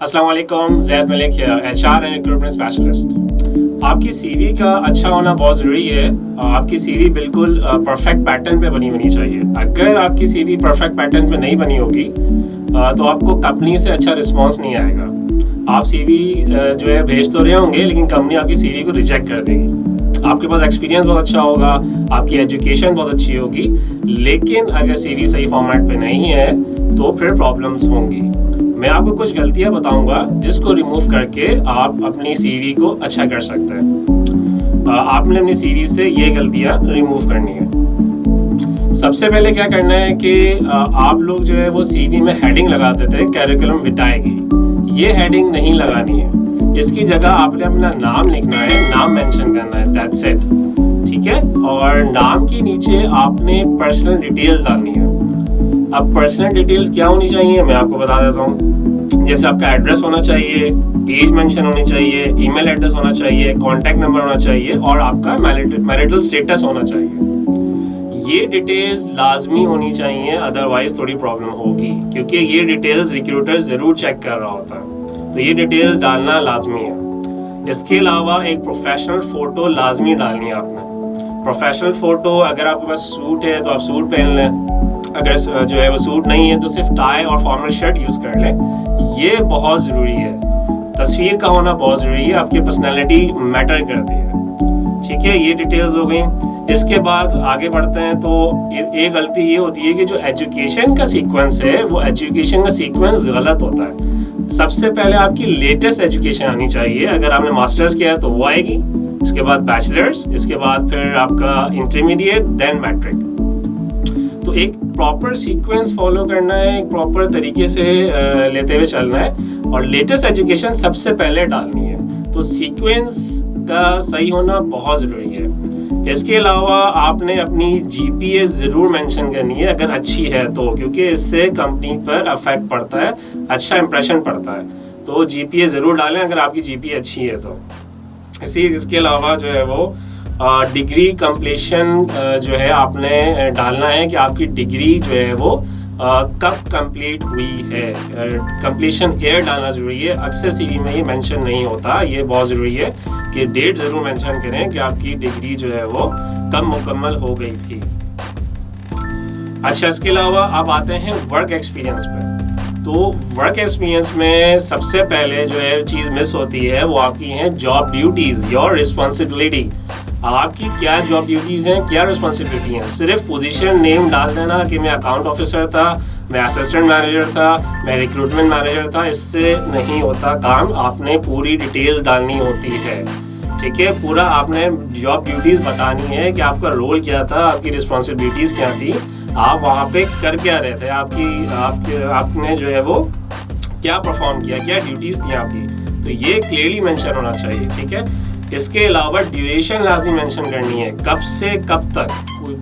अस्सलाम वालेकुम, Zaid Malik here, HR and recruitment specialist. आपकी सीवी का अच्छा होना बहुत ज़रूरी है। आपकी सीवी बिल्कुल परफेक्ट पैटर्न पे बनी होनी चाहिए। अगर आपकी सीवी परफेक्ट पैटर्न पे नहीं बनी होगी तो आपको कंपनी से अच्छा रिस्पांस नहीं आएगा। आप सीवी जो है भेज तो रहे होंगे, लेकिन कंपनी आपकी सीवी को रिजेक्ट कर देगी। आपके पास एक्सपीरियंस बहुत अच्छा होगा, आपकी एजुकेशन बहुत अच्छी होगी, लेकिन अगर सीवी सही फॉर्मेट पे नहीं है तो फिर प्रॉब्लम्स होंगी। मैं आपको कुछ गलतियां बताऊंगा जिसको रिमूव करके आप अपनी सीवी को अच्छा कर सकते हैं। आपने अपनी सीवी से ये गलतियां रिमूव करनी है। सबसे पहले क्या करना है कि आप लोग जो है वो सीवी में हेडिंग लगाते थे करिकुलम विटाए की। ये हेडिंग नहीं लगानी है। इसकी जगह आपने अपना नाम लिखना है, नाम मेंशन करना है, दैट्स इट। ठीक है। और नाम के नीचे आपने पर्सनल डिटेल्स डालनी है। अब पर्सनल डिटेल्स क्या होनी चाहिए मैं आपको बता देता हूँ। जैसे आपका एड्रेस होना चाहिए, एज मेंशन होनी चाहिए, ईमेल एड्रेस होना चाहिए, कॉन्टैक्ट नंबर होना चाहिए और आपका मैरिटल स्टेटस होना चाहिए। ये डिटेल्स लाजमी होनी चाहिए, अदरवाइज थोड़ी प्रॉब्लम होगी, क्योंकि ये डिटेल्स रिक्रूटर ज़रूर चेक कर रहा होता है। तो ये डिटेल्स डालना लाजमी है। इसके अलावा एक प्रोफेशनल फ़ोटो लाजमी डालनी है आपने। प्रोफेशनल फ़ोटो, अगर आपके पास सूट है तो आप सूट पहन लें, अगर जो है वो सूट नहीं है तो सिर्फ टाई और फॉर्मल शर्ट यूज़ कर लें। ये बहुत ज़रूरी है। तस्वीर का होना बहुत ज़रूरी है, आपकी पर्सनैलिटी मैटर करती है। ठीक है, ये डिटेल्स हो गई। इसके बाद आगे बढ़ते हैं तो एक गलती ये होती है कि जो एजुकेशन का सीक्वेंस है वो एजुकेशन का सीक्वेंस गलत होता है। सबसे पहले आपकी लेटेस्ट एजुकेशन आनी चाहिए। अगर आपने मास्टर्स किया है तो वो आएगी, इसके बाद बैचलर्स, इसके बाद फिर आपका इंटरमीडिएट, देन मैट्रिक। तो एक प्रॉपर सीक्वेंस फॉलो करना है, एक प्रॉपर तरीके से लेते हुए चलना है और लेटेस्ट एजुकेशन सबसे पहले डालनी है। तो सीक्वेंस का सही होना बहुत ज़रूरी है। इसके अलावा आपने अपनी जीपीए ज़रूर मेंशन करनी है, अगर अच्छी है तो, क्योंकि इससे कंपनी पर अफेक्ट पड़ता है, अच्छा इंप्रेशन पड़ता है। तो जीपीए ज़रूर डालें अगर आपकी जीपीए अच्छी है तो। इसके अलावा जो है वो डिग्री कंप्लीशन जो है आपने डालना है कि आपकी डिग्री जो है वो कब कंप्लीट हुई है। कंप्लीशन ईयर डालना ज़रूरी है। अक्सर सीवी में ये मेंशन नहीं होता, ये बहुत ज़रूरी है कि डेट ज़रूर मेंशन करें कि आपकी डिग्री जो है वो कब मुकम्मल हो गई थी। अच्छा, इसके अलावा अब आते हैं वर्क एक्सपीरियंस पे। तो वर्क एक्सपीरियंस में सबसे पहले जो है चीज़ मिस होती है वो आपकी हैं जॉब ड्यूटीज़, योर रिस्पॉन्सिबिलिटी। आपकी क्या जॉब ड्यूटीज़ हैं, क्या रिस्पॉन्सिबिलिटी हैं। सिर्फ पोजीशन नेम डाल देना कि मैं अकाउंट ऑफिसर था, मैं असिस्टेंट मैनेजर था, मैं रिक्रूटमेंट मैनेजर था, इससे नहीं होता काम। आपने पूरी डिटेल्स डालनी होती है। ठीक है, पूरा आपने जॉब ड्यूटीज़ बतानी है कि आपका रोल क्या था, आपकी रिस्पॉन्सिबिलिटीज़ क्या थी, आप वहाँ पे कर क्या रहे थे, आपने जो है वो क्या परफॉर्म किया, क्या ड्यूटीज़ थी आपकी। तो ये क्लियरली मेंशन होना चाहिए। ठीक है। इसके अलावा ड्यूरेशन लाजमी मेंशन करनी है, कब से कब तक,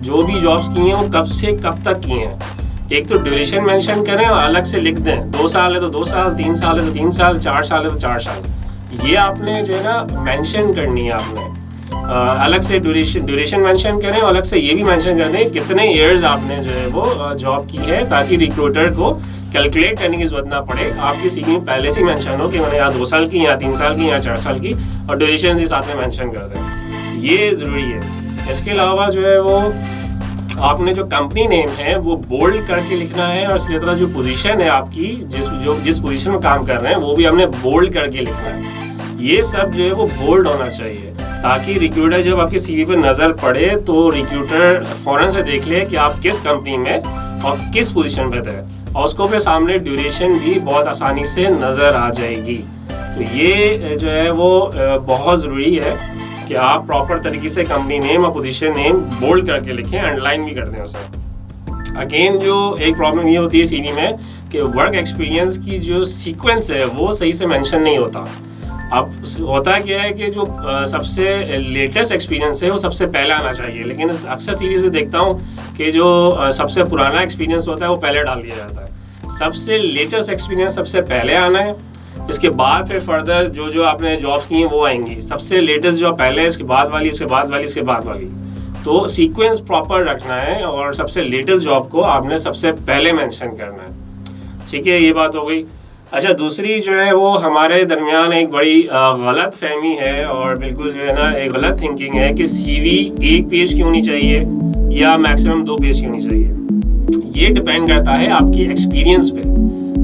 जो भी जॉब्स की हैं वो कब से कब तक की हैं। एक तो ड्यूरेशन मेंशन करें और अलग से लिख दें, 2 साल है तो 2 साल, 3 साल है तो 3 साल, 4 साल है तो 4 साल। ये आपने जो है ना मेंशन करनी है। आपने अलग से ड्यूरेशन मेंशन करें और अलग से ये भी मेंशन कर दें कितने ईयर्स आपने जो है वो जॉब की है, ताकि रिक्रूटर को कैलकुलेट करने की जरूरत ना पड़े। आपकी सीवी में पहले से मेंशन हो कि मैंने यहाँ 2 साल की, यहाँ 3 साल की, यहाँ 4 साल की, और ड्यूरेशन भी साथ में मेंशन कर दें। ये ज़रूरी है। इसके अलावा जो है वो आपने जो कंपनी नेम है वो बोल्ड करके लिखना है, और इसी तरह जो पोजीशन है आपकी, जिस पोजीशन में काम कर रहे हैं वो भी हमने बोल्ड करके लिखना है। ये सब जो है वो बोल्ड होना चाहिए, ताकि रिक्रूटर जब आपकी सीवी पर नज़र पड़े तो रिक्रूटर फ़ौरन से देख ले कि आप किस कंपनी में और किस पोजीशन पे थे, और उसको फिर सामने ड्यूरेशन भी बहुत आसानी से नज़र आ जाएगी। तो ये जो है वो बहुत ज़रूरी है कि आप प्रॉपर तरीके से कंपनी नेम और पोजीशन नेम बोल्ड करके लिखें, अंडरलाइन भी कर दें उसे। अगेन जो एक प्रॉब्लम ये होती है सीवी में कि वर्क एक्सपीरियंस की जो सीक्वेंस है वो सही से मेंशन नहीं होता। अब होता क्या है कि जो सबसे लेटेस्ट एक्सपीरियंस है वो सबसे पहले आना चाहिए, लेकिन अक्सर सीरीज़ में देखता हूँ कि जो सबसे पुराना एक्सपीरियंस होता है वो पहले डाल दिया जाता है। सबसे लेटेस्ट एक्सपीरियंस सबसे पहले आना है, इसके बाद फिर फर्दर जो आपने जॉब्स की हैं वो आएंगी। सबसे लेटेस्ट जॉब पहले, इसके बाद वाली, इसके बाद वाली, इसके बाद वाली। तो सीक्वेंस प्रॉपर रखना है और सबसे लेटेस्ट जॉब को आपने सबसे पहले मेंशन करना है। ठीक है, ये बात हो गई। अच्छा, दूसरी जो है वो हमारे दरमियान एक बड़ी गलत फहमी है और बिल्कुल जो है ना एक गलत थिंकिंग है कि सीवी एक पेज की होनी चाहिए या मैक्सिमम 2 पेज की होनी चाहिए। ये डिपेंड करता है आपकी एक्सपीरियंस पे।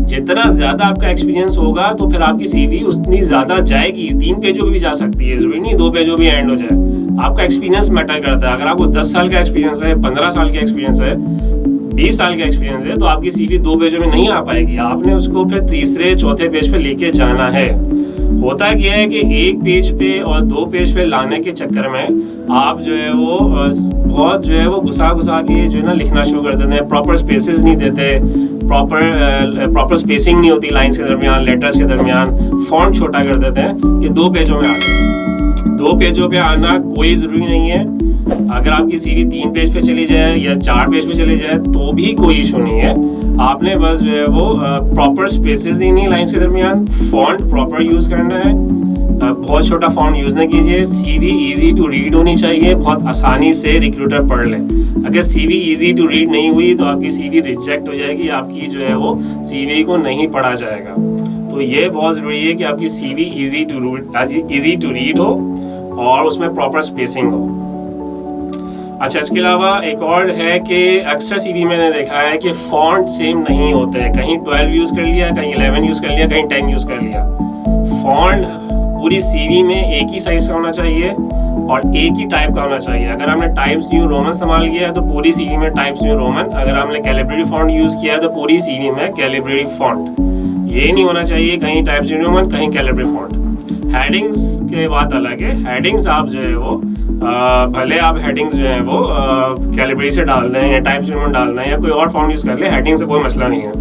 जितना ज़्यादा आपका एक्सपीरियंस होगा तो फिर आपकी सीवी उतनी ज़्यादा जाएगी। 3 पेजों पे भी जा सकती है, ज़रूरी नहीं 2 पेजों भी एंड हो जाए। आपका एक्सपीरियंस मैटर करता है। अगर आपको 10 साल का एक्सपीरियंस है, 15 साल का एक्सपीरियंस है, 20 साल का एक्सपीरियंस है, तो आपकी सीवी 2 पेजों में नहीं आ पाएगी। आपने उसको फिर तीसरे चौथे पेज पे लेके जाना है। होता क्या है कि 1 पेज पे और 2 पेज पे लाने के चक्कर में आप जो है वो बहुत जो है वो घुसा के जो है ना लिखना शुरू कर देते हैं। प्रॉपर स्पेसेस नहीं देते, प्रॉपर स्पेसिंग नहीं होती लाइन्स के दरमियान, लेटर्स के दरमियान। फॉन्ट छोटा कर देते हैं कि 2 पेजों में आ गए। 2 पेजों पे आना कोई ज़रूरी नहीं है। अगर आपकी सीवी 3 पेज पे चली जाए या 4 पेज पे चली जाए तो भी कोई इशू नहीं है। आपने बस जो है वो प्रॉपर स्पेसेस देनी है लाइन्स के दरमियान, फॉन्ट प्रॉपर यूज़ करना है, बहुत छोटा फॉन्ट यूज़ ना कीजिए। सीवी इजी टू रीड होनी चाहिए, बहुत आसानी से रिक्रूटर पढ़ ले। अगर सीवी इजी टू रीड नहीं हुई तो आपकी सीवी रिजेक्ट हो जाएगी, आपकी जो है वो सीवी को नहीं पढ़ा जाएगा। तो ये बहुत ज़रूरी है कि आपकी सीवी इजी टू रीड हो और उसमें प्रॉपर स्पेसिंग हो। अच्छा, इसके अलावा एक और है कि अक्सर सीवी मैंने देखा है कि फ़ॉन्ट सेम नहीं होते हैं। कहीं 12 यूज़ कर लिया, कहीं 11 यूज़ कर लिया, कहीं 10 यूज़ कर लिया। फ़ॉन्ट पूरी सीवी में एक ही साइज़ का होना चाहिए और एक ही टाइप का होना चाहिए। अगर आपने टाइम्स न्यू रोमन इस्तेमाल किया है तो पूरी सीवी में टाइम्स न्यू रोमन। अगर आपने कैलिब्रेटरी फ़ॉन्ट यूज़ किया है तो पूरी सीवी में कैलिब्रेटरी फ़ॉन्ट। ये नहीं होना चाहिए कहीं टाइप्स न्यू रोमन, कहीं कैलिब्रेटरी फ़ॉन्ट। हेडिंग्स के बात अलग है। हेडिंग्स आप जो है वो भले आप हेडिंग्स जो है वो कैलिब्रेटरी से डाल दें या टाइप्स न्यू रोमन डाल दें या कोई और फॉन्ट यूज़ कर ले, हेडिंग से कोई मसला नहीं है।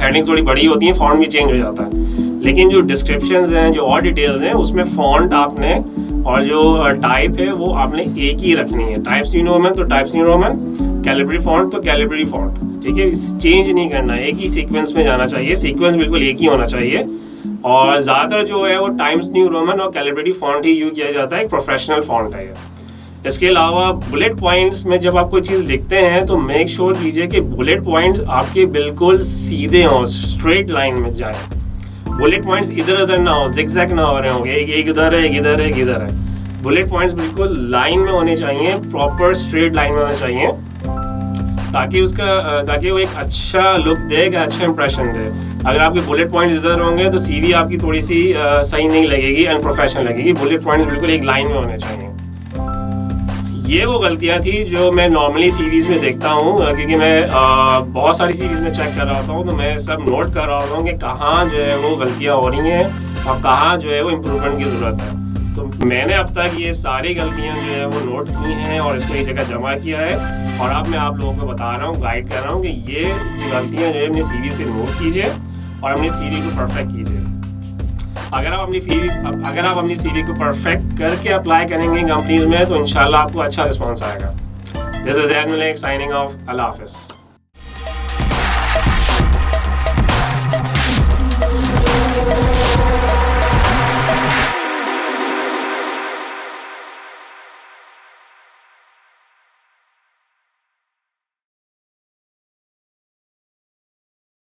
हेडिंग्स थोड़ी बड़ी होती हैं, फॉन्ट भी चेंज हो जाता है। लेकिन जो डिस्क्रिप्शंस हैं, जो और डिटेल्स हैं, उसमें फ़ॉन्ट आपने और जो टाइप है वो आपने एक ही रखनी है। टाइप्स न्यू रोमन तो टाइप्स न्यू रोमन, कैलिब्रेटरी फ़ॉन्ट तो कैलिब्रेटरी फ़ॉन्ट। ठीक है, चेंज नहीं करना, एक ही सीक्वेंस में जाना चाहिए। सीक्वेंस बिल्कुल एक ही होना चाहिए। और ज़्यादातर जो है वो टाइम्स न्यू रोमन और कैलिब्रेटरी फ़ॉन्ट ही यूज़ किया जाता है। एक प्रोफेशनल फ़ॉन्ट है। इसके अलावा बुलेट पॉइंट्स में जब आप कोई चीज़ लिखते हैं तो मेक श्योर कीजिए कि बुलेट पॉइंट्स आपके बिल्कुल सीधे हों, स्ट्रेट लाइन में जाए। बुलेट पॉइंट्स इधर उधर ना हो, जिगजैग ना हो रहे होंगे, एक इधर है, एक इधर है, एक इधर है। बुलेट पॉइंट्स बिल्कुल लाइन में होने चाहिए, प्रॉपर स्ट्रेट लाइन में होने चाहिए, ताकि वो एक अच्छा लुक दे, एक अच्छा इंप्रेशन दे। अगर आपके बुलेट पॉइंट्स इधर होंगे तो सीवी आपकी थोड़ी सी सही नहीं लगेगी, अनप्रोफेशनल लगेगी। बुलेट पॉइंट्स बिल्कुल एक लाइन में होने चाहिए। ये वो गलतियाँ थी जो मैं नॉर्मली सीरीज़ में देखता हूँ, क्योंकि मैं बहुत सारी सीरीज़ में चेक कर रहा होता हूँ, तो मैं सब नोट कर रहा होता हूँ कि कहाँ जो है वो गलतियाँ हो रही हैं और कहाँ जो है वो इम्प्रूवमेंट की ज़रूरत है। तो मैंने अब तक ये सारी गलतियाँ जो है वो नोट की हैं और इसको एक जगह जमा किया है और अब मैं आप लोगों को बता रहा हूँ, गाइड कर रहा हूँ कि ये गलतियाँ जो है अपनी सीवी से रिमूव कीजिए और अपनी सीवी को परफेक्ट कीजिए। अगर आप अपनी सीवी को परफेक्ट करके अप्लाई करेंगे कंपनीज में तो इंशाल्लाह आपको अच्छा रिस्पॉन्स आएगा। This is Zaid Malik signing off. अल्लाह हाफ़िज़।